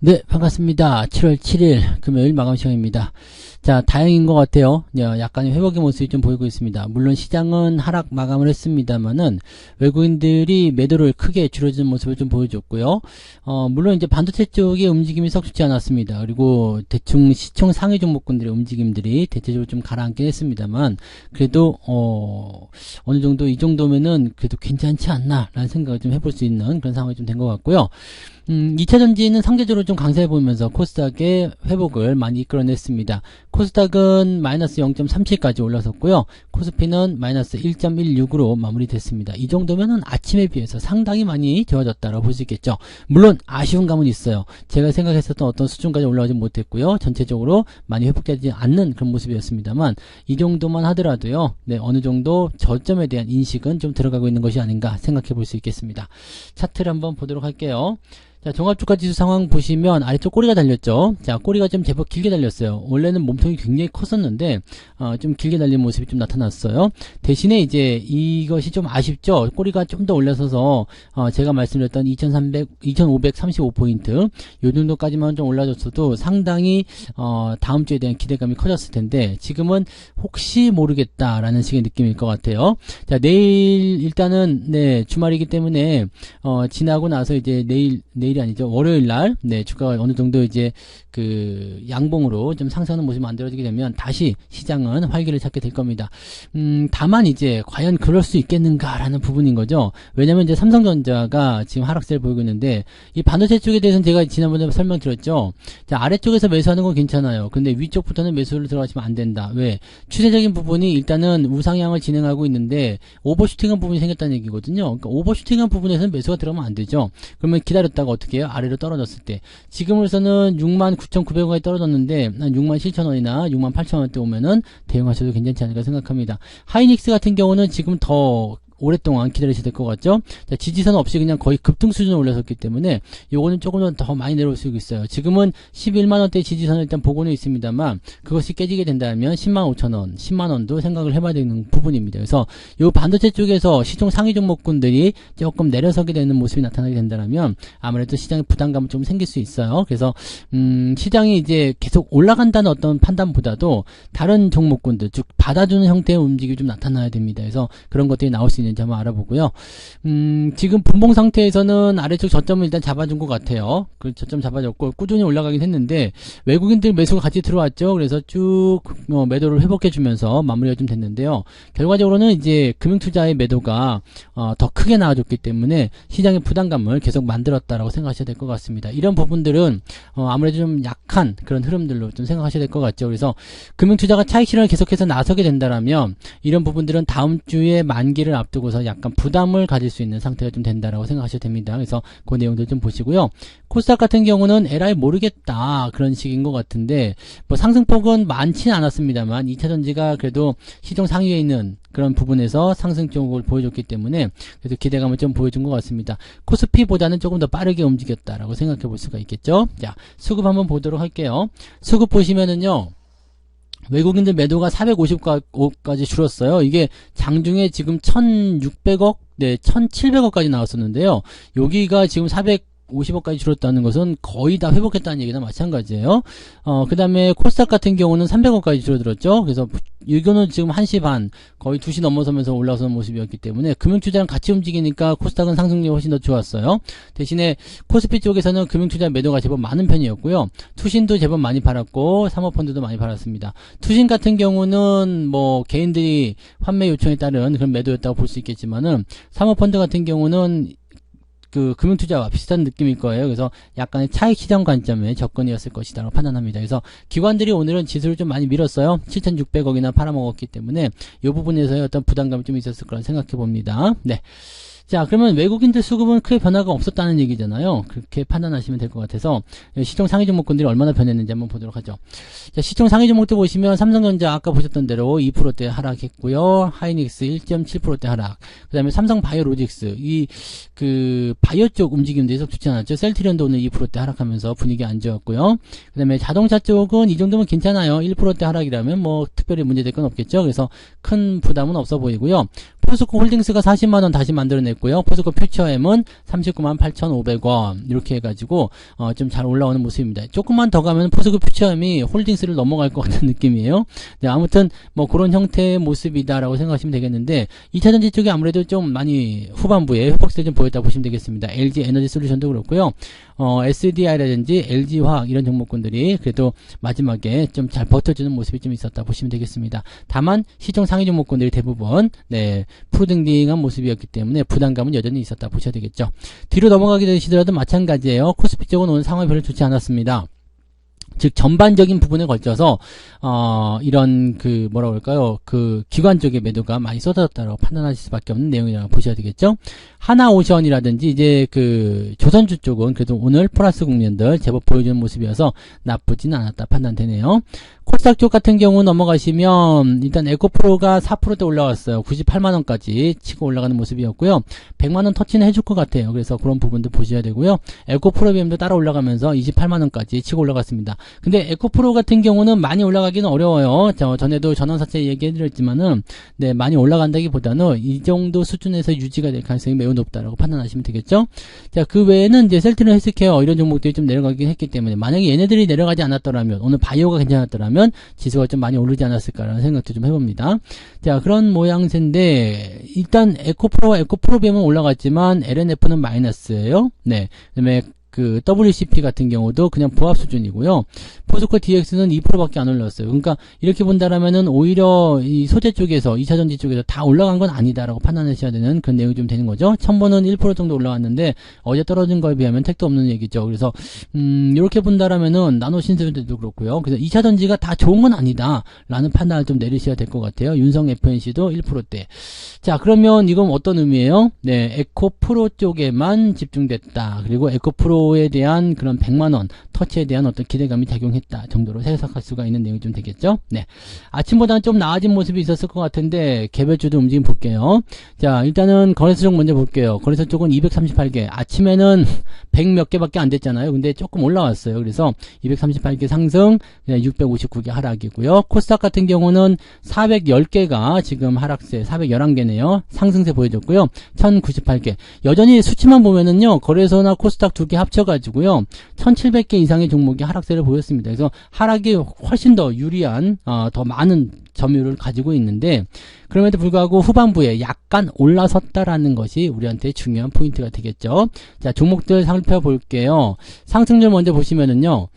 네, 반갑습니다. 7월 7일 금요일 마감 시간입니다. 자, 다행인 것 같아요. 약간의 회복의 모습이 좀 보이고 있습니다. 물론 시장은 하락 마감을 했습니다만은 외국인들이 매도를 크게 줄여주는 모습을 좀 보여줬고요. 물론 이제 반도체 쪽의 움직임이 썩 좋지 않았습니다. 그리고 대충 시총 상위 종목군들의 움직임들이 대체적으로 좀 가라앉긴 했습니다만 그래도 어느 정도 이 정도면은 그래도 괜찮지 않나 라는 생각을 좀 해볼 수 있는 그런 상황이 좀 된 것 같고요. 2차 전지는 상대적으로 좀 강세해 보면서 코스닥의 회복을 많이 이끌어냈습니다. 코스닥은 마이너스 0.37까지 올라섰고요. 코스피는 마이너스 1.16으로 마무리됐습니다. 이 정도면은 아침에 비해서 상당히 많이 좋아졌다라고 볼 수 있겠죠. 물론 아쉬운 감은 있어요. 제가 생각했었던 어떤 수준까지 올라오지 못했고요. 전체적으로 많이 회복되지 않는 그런 모습이었습니다만 이 정도만 하더라도요. 네, 어느 정도 저점에 대한 인식은 좀 들어가고 있는 것이 아닌가 생각해 볼 수 있겠습니다. 차트를 한번 보도록 할게요. 자, 종합주가지수 상황 보시면 아래쪽 꼬리가 달렸죠. 자, 꼬리가 좀 제법 길게 달렸어요. 원래는 몸통이 굉장히 컸었는데 좀 길게 달린 모습이 좀 나타났어요. 대신에 이제 이것이 좀 아쉽죠. 꼬리가 좀 더 올라서서 제가 말씀드렸던 2535포인트 요 정도까지만 좀 올라줬어도 상당히 다음 주에 대한 기대감이 커졌을 텐데 지금은 혹시 모르겠다라는 식의 느낌일 것 같아요. 자, 내일 일단은 네, 주말이기 때문에 지나고 나서 이제 내일이 아니죠. 월요일 날, 네, 주가가 어느 정도 이제 그 양봉으로 좀 상승하는 모습이 만들어지게 되면 다시 시장은 활기를 찾게 될 겁니다. 다만 이제 과연 그럴 수 있겠는가라는 부분인 거죠. 왜냐면 이제 삼성전자가 지금 하락세를 보이고 있는데 이 반도체 쪽에 대해서는 제가 지난번에 설명드렸죠. 자, 아래쪽에서 매수하는 건 괜찮아요. 근데 위쪽부터는 매수를 들어가시면 안 된다. 왜? 추세적인 부분이 일단은 우상향을 진행하고 있는데 오버슈팅한 부분이 생겼다는 얘기거든요. 그러니까 오버슈팅한 부분에서는 매수가 들어가면 안 되죠. 그러면 기다렸다가 어떻게 해요? 아래로 떨어졌을 때. 지금으로서는 69,900원까지 떨어졌는데 한 67,000원이나 68,000원대 오면은 대응하셔도 괜찮지 않을까 생각합니다. 하이닉스 같은 경우는 지금 더 오랫동안 기다리셔야 될 것 같죠? 자, 지지선 없이 그냥 거의 급등 수준으로 올라섰기 때문에 요거는 조금 더 많이 내려올 수 있어요. 지금은 11만원대 지지선을 일단 보고는 있습니다만 그것이 깨지게 된다면 105,000원, 10만원도 생각을 해봐야 되는 부분입니다. 그래서 요 반도체 쪽에서 시총 상위 종목군들이 조금 내려서게 되는 모습이 나타나게 된다면 아무래도 시장에 부담감이 좀 생길 수 있어요. 그래서 시장이 이제 계속 올라간다는 어떤 판단보다도 다른 종목군들, 즉 받아주는 형태의 움직임이 좀 나타나야 됩니다. 그래서 그런 것들이 나올 수 있는 한번 알아보고요. 지금 분봉 상태에서는 아래쪽 저점을 일단 잡아준 것 같아요. 그 저점 잡아줬고 꾸준히 올라가긴 했는데 외국인들 매수가 같이 들어왔죠. 그래서 쭉 매도를 회복해주면서 마무리가 좀 됐는데요. 결과적으로는 이제 금융투자의 매도가 더 크게 나와줬기 때문에 시장의 부담감을 계속 만들었다라고 생각하셔야 될 것 같습니다. 이런 부분들은 아무래도 좀 약한 그런 흐름들로 좀 생각하셔야 될 것 같죠. 그래서 금융투자가 차익 실현을 계속해서 나서게 된다라면 이런 부분들은 다음 주에 만기를 앞두고 서 약간 부담을 가질 수 있는 상태가 좀 된다라고 생각하셔도 됩니다. 그래서 그 내용들 좀 보시고요. 코스닥 같은 경우는 에라이 모르겠다 그런 식인 것 같은데 뭐 상승폭은 많지는 않았습니다만 2차전지가 그래도 시종 상위에 있는 그런 부분에서 상승 쪽을 보여줬기 때문에 그래도 기대감을 좀 보여준 것 같습니다. 코스피보다는 조금 더 빠르게 움직였다라고 생각해 볼 수가 있겠죠. 자, 수급 한번 보도록 할게요. 수급 보시면은요. 외국인들 매도가 450억까지 줄었어요. 이게 장중에 지금 1,600억, 네, 1,700억까지 나왔었는데요. 여기가 지금 450억까지 줄었다는 것은 거의 다 회복했다는 얘기나 마찬가지예요. 그 다음에 코스닥 같은 경우는 300억까지 줄어들었죠. 그래서 이거는 지금 1시 반, 거의 2시 넘어서면서 올라서는 모습이었기 때문에 금융투자랑 같이 움직이니까 코스닥은 상승률이 훨씬 더 좋았어요. 대신에 코스피 쪽에서는 금융투자 매도가 제법 많은 편이었고요. 투신도 제법 많이 팔았고 사모펀드도 많이 팔았습니다. 투신 같은 경우는 뭐 개인들이 환매 요청에 따른 그런 매도였다고 볼 수 있겠지만은 사모펀드 같은 경우는 그 금융투자와 비슷한 느낌일 거예요. 그래서 약간의 차익 시장 관점의 접근이었을 것이다라고 판단합니다. 그래서 기관들이 오늘은 지수를 좀 많이 밀었어요. 7,600억이나 팔아먹었기 때문에 이 부분에서의 어떤 부담감이 좀 있었을 거라 생각해 봅니다. 네. 자, 그러면 외국인들 수급은 크게 변화가 없었다는 얘기잖아요. 그렇게 판단하시면 될 것 같아서 시총 상위 종목군들이 얼마나 변했는지 한번 보도록 하죠. 자, 시총 상위 종목들 보시면 삼성전자 아까 보셨던 대로 2%대 하락했고요. 하이닉스 1.7%대 하락. 그다음에 삼성바이오로직스 그 바이오 쪽 움직임도 계속 좋지 않았죠. 셀트리온도 오늘 2%대 하락하면서 분위기 안 좋았고요. 그다음에 자동차 쪽은 이 정도면 괜찮아요. 1%대 하락이라면 뭐 특별히 문제될 건 없겠죠. 그래서 큰 부담은 없어 보이고요. 포스코 홀딩스가 40만원 다시 만들어냈고요. 포스코 퓨처엠은 398,500원 이렇게 해가지고 좀 잘 올라오는 모습입니다. 조금만 더 가면 포스코 퓨처엠이 홀딩스를 넘어갈 것 같은 느낌이에요. 네, 아무튼 뭐 그런 형태의 모습이다라고 생각하시면 되겠는데 2차전지 쪽이 아무래도 좀 많이 후반부에 회복세를 좀 보였다 보시면 되겠습니다. LG 에너지 솔루션도 그렇고요. SDI라든지 LG화학 이런 종목군들이 그래도 마지막에 좀 잘 버텨주는 모습이 좀 있었다 보시면 되겠습니다. 다만 시총 상위 종목군들이 대부분 네, 프로등딩한 모습이었기 때문에 부담감은 여전히 있었다 보셔야 되겠죠. 뒤로 넘어가게 되시더라도 마찬가지예요. 코스피 쪽은 오늘 상황이 별로 좋지 않았습니다. 즉 전반적인 부분에 걸쳐서 이런 그 뭐라 그럴까요? 그 기관 쪽의 매도가 많이 쏟아졌다고 판단하실 수밖에 없는 내용이라고 보셔야 되겠죠. 하나오션이라든지 이제 그 조선주 쪽은 그래도 오늘 플러스 국면들 제법 보여주는 모습이어서 나쁘지는 않았다 판단되네요. 코스닥 쪽 같은 경우 넘어가시면 일단 에코프로가 4%대 올라왔어요. 98만원까지 치고 올라가는 모습이었고요. 100만원 터치는 해줄 것 같아요. 그래서 그런 부분도 보셔야 되고요. 에코프로비엠도 따라 올라가면서 28만원까지 치고 올라갔습니다. 근데 에코프로 같은 경우는 많이 올라가기는 어려워요. 전에도 전원사채 얘기해드렸지만은 네, 많이 올라간다기보다는 이 정도 수준에서 유지가 될 가능성이 매우 높다라고 판단하시면 되겠죠. 자, 그 외에는 이제 셀트리온 헬스케어 이런 종목들이 좀 내려가긴 했기 때문에 만약에 얘네들이 내려가지 않았더라면 오늘 바이오가 괜찮았더라면 지수가 좀 많이 오르지 않았을까라는 생각도 좀 해봅니다. 자, 그런 모양새인데 일단 에코프로와 에코프로비엠은 올라갔지만 LNF는 마이너스예요. 네, 그다음에 그 WCP 같은 경우도 그냥 보합 수준이고요. 포스코 DX는 2%밖에 안 올랐어요. 그러니까 이렇게 본다라면은 오히려 이 소재 쪽에서 2차전지 쪽에서 다 올라간 건 아니다라고 판단하셔야 되는 그런 내용이 좀 되는 거죠. 첨보는 1% 정도 올라왔는데 어제 떨어진 거에 비하면 택도 없는 얘기죠. 그래서 이렇게 본다라면은 나노 신세대도 그렇고요. 그래서 2차전지가 다 좋은 건 아니다라는 판단을 좀 내리셔야 될 것 같아요. 윤성 FNC도 1%대. 자, 그러면 이건 어떤 의미예요? 네, 에코프로 쪽에만 집중됐다. 그리고 에코프로에 대한 그런 100만원 터치에 대한 어떤 기대감이 작용했다 정도로 해석할 수가 있는 내용이 좀 되겠죠. 네, 아침보다는 좀 나아진 모습이 있었을 것 같은데 개별주도 움직임 볼게요. 자, 일단은 거래소 쪽 먼저 볼게요. 거래소 쪽은 238개, 아침에는 100 몇 개밖에 안 됐잖아요. 근데 조금 올라왔어요. 그래서 238개 상승, 659개 하락이고요. 코스닥 같은 경우는 410개가 지금 하락세, 411개네요. 상승세 보여줬고요. 1098개. 여전히 수치만 보면은요, 거래소나 코스닥 두 개 합쳐가지고요, 1700개 이상의 종목이 하락세를 보였습니다. 그래서 하락이 훨씬 더 유리한, 더 많은 점유율을 가지고 있는데, 그럼에도 불구하고 후반부에 약간 올라섰다라는 것이 우리한테 중요한 포인트가 되겠죠. 자, 종목들 살펴볼게요. 상승률 먼저 보시면은요,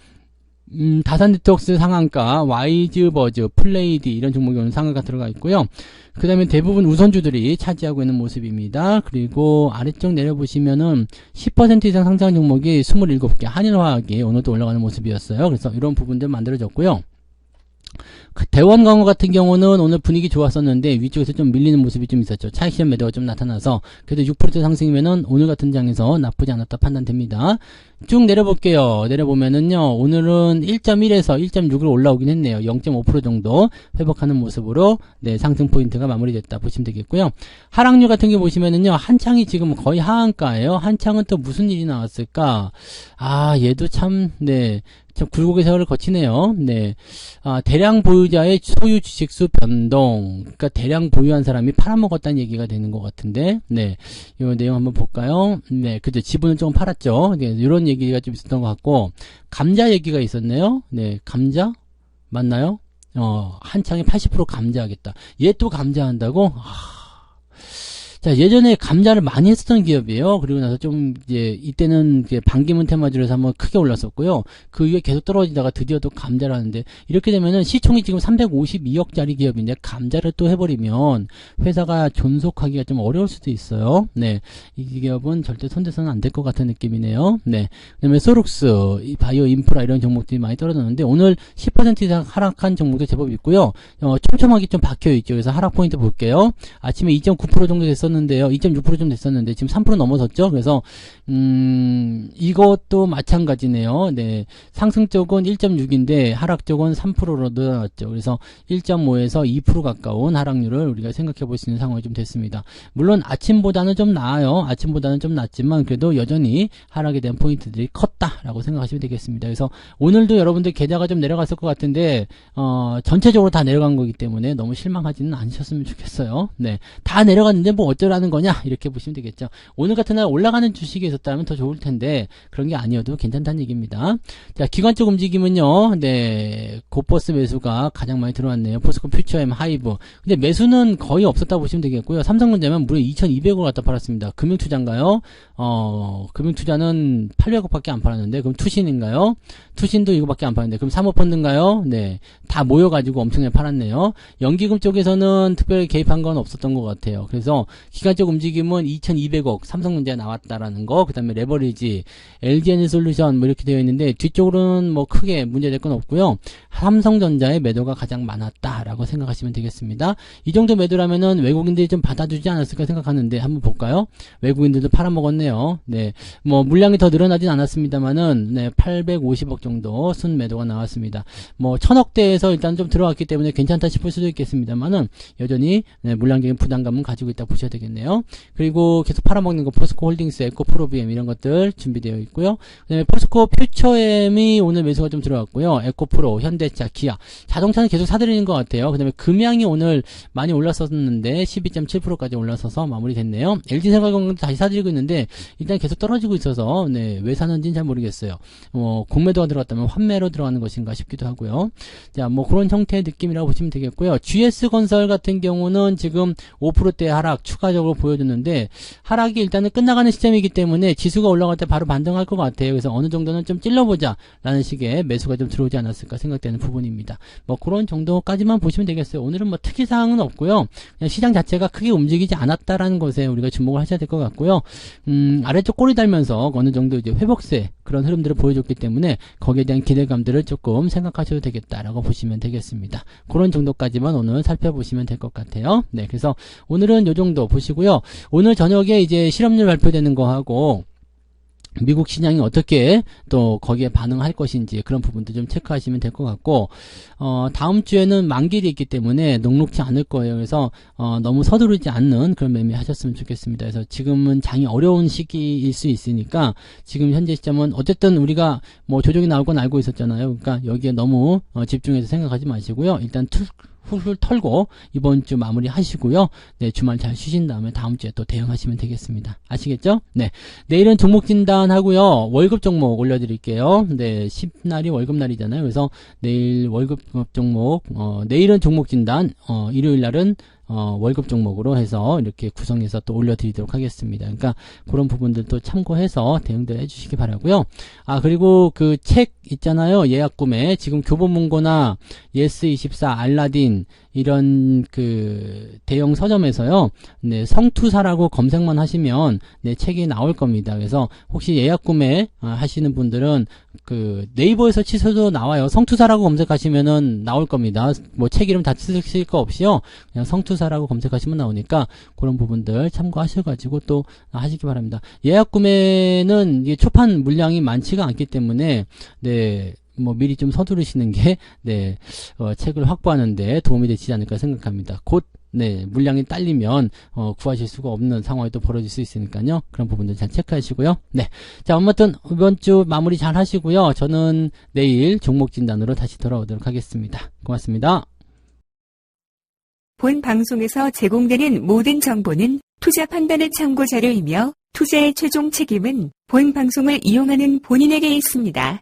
다산 디톡스 상한가, 와이즈버즈, 플레이디 이런 종목이 오늘 상한가 들어가 있고요. 그 다음에 대부분 우선주들이 차지하고 있는 모습입니다. 그리고 아래쪽 내려보시면은 10% 이상 상승한 종목이 27개, 한일화학이 오늘도 올라가는 모습이었어요. 그래서 이런 부분들 만들어졌고요. 대원광호 같은 경우는 오늘 분위기 좋았었는데 위쪽에서 좀 밀리는 모습이 좀 있었죠. 차익실현 매도가 좀 나타나서 그래도 6% 상승이면은 오늘 같은 장에서 나쁘지 않았다 판단됩니다. 쭉 내려볼게요. 내려보면은요, 오늘은 1.1에서 1.6으로 올라오긴 했네요. 0.5% 정도 회복하는 모습으로 네, 상승 포인트가 마무리됐다 보시면 되겠고요. 하락률 같은 게 보시면은요, 한창이 지금 거의 하한가예요. 한창은 또 무슨 일이 나왔을까? 아, 얘도 참 네, 참 굴곡의 세월을 거치네요. 네, 대량 보유자의 소유 주식수 변동. 그러니까 대량 보유한 사람이 팔아먹었다는 얘기가 되는 것 같은데, 네, 이 내용 한번 볼까요? 네, 그죠. 지분은 조금 팔았죠. 네, 이런 얘기가 좀 있었던 것 같고, 감자 얘기가 있었네요. 네, 감자 맞나요? 한창에 80% 감자하겠다. 얘 또 감자한다고? 자, 예전에 감자를 많이 했었던 기업이에요. 그리고 나서 좀 이제 이때는 이제 반기문 테마주에서 한번 크게 올랐었고요. 그 이후에 계속 떨어지다가 드디어 또 감자를 하는데, 이렇게 되면은 시총이 지금 352억짜리 기업인데 감자를 또 해버리면 회사가 존속하기가 좀 어려울 수도 있어요. 네, 이 기업은 절대 손대서는 안 될 것 같은 느낌이네요. 네, 그다음에 소룩스, 바이오 인프라 이런 종목들이 많이 떨어졌는데 오늘 10% 이상 하락한 종목도 제법 있고요. 촘촘하게 좀 박혀 있죠. 그래서 하락 포인트 볼게요. 아침에 2.9% 정도 됐었는데 됐었는데요. 2.6% 좀 됐었는데 지금 3% 넘어섰죠. 그래서 이것도 마찬가지네요. 네, 상승 쪽은 1.6인데 하락 쪽은 3%로 늘어났죠. 그래서 1.5에서 2% 가까운 하락률을 우리가 생각해 볼 수 있는 상황이 좀 됐습니다. 물론 아침보다는 좀 나아요. 아침보다는 좀 낮지만 그래도 여전히 하락에 대한 포인트들이 컸다라고 생각하시면 되겠습니다. 그래서 오늘도 여러분들 계좌가 좀 내려갔을 것 같은데 전체적으로 다 내려간 거기 때문에 너무 실망하지는 않으셨으면 좋겠어요. 네, 다 내려갔는데 뭐 어쩌라는 거냐 이렇게 보시면 되겠죠. 오늘 같은 날 올라가는 주식이 있었다면 더 좋을 텐데 그런 게 아니어도 괜찮다는 얘기입니다. 자, 기관적 움직임은요. 네, 고버스 매수가 가장 많이 들어왔네요. 포스코 퓨처엠 하이브. 근데 매수는 거의 없었다고 보시면 되겠고요. 삼성전자면 무려 2,200억 갖다 팔았습니다. 금융투자인가요? 금융투자는 800억밖에 안 팔았는데 그럼 투신인가요? 투신도 이거밖에 안 팔았는데 그럼 사모펀드인가요? 네, 다 모여가지고 엄청나게 팔았네요. 연기금 쪽에서는 특별히 개입한 건 없었던 것 같아요. 그래서 기관적 움직임은 2,200억 삼성전자 나왔다라는 거, 그 다음에 레버리지, LG에너지솔루션 뭐 이렇게 되어 있는데 뒤쪽으로는 뭐 크게 문제될 건 없고요. 삼성전자의 매도가 가장 많았다라고 생각하시면 되겠습니다. 이 정도 매도라면은 외국인들이 좀 받아주지 않았을까 생각하는데 한번 볼까요? 외국인들도 팔아먹었네요. 네, 뭐 물량이 더 늘어나진 않았습니다만은 네, 850억 정도 순 매도가 나왔습니다. 뭐 1000억대에서 일단 좀 들어왔기 때문에 괜찮다 싶을 수도 있겠습니다만은 여전히 네, 물량적인 부담감은 가지고 있다 보셔야 되겠네요. 그리고 계속 팔아먹는 거 포스코 홀딩스, 에코프로비엠 이런 것들 준비되어 있고요. 그다음에 포스코 퓨처엠이 오늘 매수가 좀 들어왔고요. 에코프로, 현대차, 기아, 자동차는 계속 사들이는 것 같아요. 그다음에 금양이 오늘 많이 올랐었는데 12.7%까지 올라서서 마무리됐네요. LG생활건강도 다시 사들이고 있는데 일단 계속 떨어지고 있어서 네, 왜 사는지는 잘 모르겠어요. 공매도가 들어갔다면 환매로 들어가는 것인가 싶기도 하고요. 자, 뭐 그런 형태의 느낌이라고 보시면 되겠고요. GS건설 같은 경우는 지금 5%대 하락 추가적으로 보여줬는데 하락이 일단은 끝나가는 시점이기 때문에 지수가 올라갈 때 바로 반등할 것 같아요. 그래서 어느 정도는 좀 찔러보자 라는 식의 매수가 좀 들어오지 않았을까 생각되는 부분입니다. 뭐 그런 정도까지만 보시면 되겠어요. 오늘은 뭐 특이사항은 없고요. 그냥 시장 자체가 크게 움직이지 않았다라는 것에 우리가 주목을 하셔야 될 것 같고요. 아래쪽 꼬리 달면서 어느 정도 이제 회복세 그런 흐름들을 보여줬기 때문에 거기에 대한 기대감들을 조금 생각하셔도 되겠다라고 보시면 되겠습니다. 그런 정도까지만 오늘 살펴보시면 될 것 같아요. 네, 그래서 오늘은 요 정도 보시고요. 오늘 저녁에 이제 실업률 발표되는 거 하고 미국 시장이 어떻게 또 거기에 반응할 것인지 그런 부분도 좀 체크하시면 될 것 같고 다음 주에는 만기일이 있기 때문에 녹록지 않을 거예요. 그래서 너무 서두르지 않는 그런 매매 하셨으면 좋겠습니다. 그래서 지금은 장이 어려운 시기일 수 있으니까 지금 현재 시점은 어쨌든 우리가 뭐 조정이 나올 건 알고 있었잖아요. 그러니까 여기에 너무 집중해서 생각하지 마시고요. 일단 훌훌 털고 이번 주 마무리 하시고요. 네, 주말 잘 쉬신 다음에 다음 주에 또 대응하시면 되겠습니다. 아시겠죠? 네, 내일은 종목 진단 하고요. 월급 종목 올려드릴게요. 네, 10날이 월급 날이잖아요. 그래서 내일 월급 종목, 내일은 종목 진단, 일요일 날은 월급 종목으로 해서 이렇게 구성해서 또 올려드리도록 하겠습니다. 그러니까 그런 부분들도 참고해서 대응들 해주시기 바라고요. 그리고 그 책 있잖아요. 예약 구매. 지금 교보문고나 예스24, 알라딘 이런 그 대형 서점에서요. 네, 성투사라고 검색만 하시면 네, 책이 나올 겁니다. 그래서 혹시 예약 구매 하시는 분들은 그 네이버에서 치셔도 나와요. 성투사라고 검색하시면은 나올 겁니다. 뭐 책 이름 다 쓰실 거 없이요. 그냥 성투사라고 검색하시면 나오니까 그런 부분들 참고하셔가지고 또 하시기 바랍니다. 예약 구매는 이게 초판 물량이 많지가 않기 때문에 네. 뭐 미리 좀 서두르시는 게 네, 책을 확보하는데 도움이 되지 않을까 생각합니다. 곧 네, 물량이 딸리면 구하실 수가 없는 상황이 또 벌어질 수 있으니까요. 그런 부분들 잘 체크하시고요. 네, 자, 아무튼 이번 주 마무리 잘 하시고요. 저는 내일 종목 진단으로 다시 돌아오도록 하겠습니다. 고맙습니다. 본 방송에서 제공되는 모든 정보는 투자 판단의 참고 자료이며 투자의 최종 책임은 본 방송을 이용하는 본인에게 있습니다.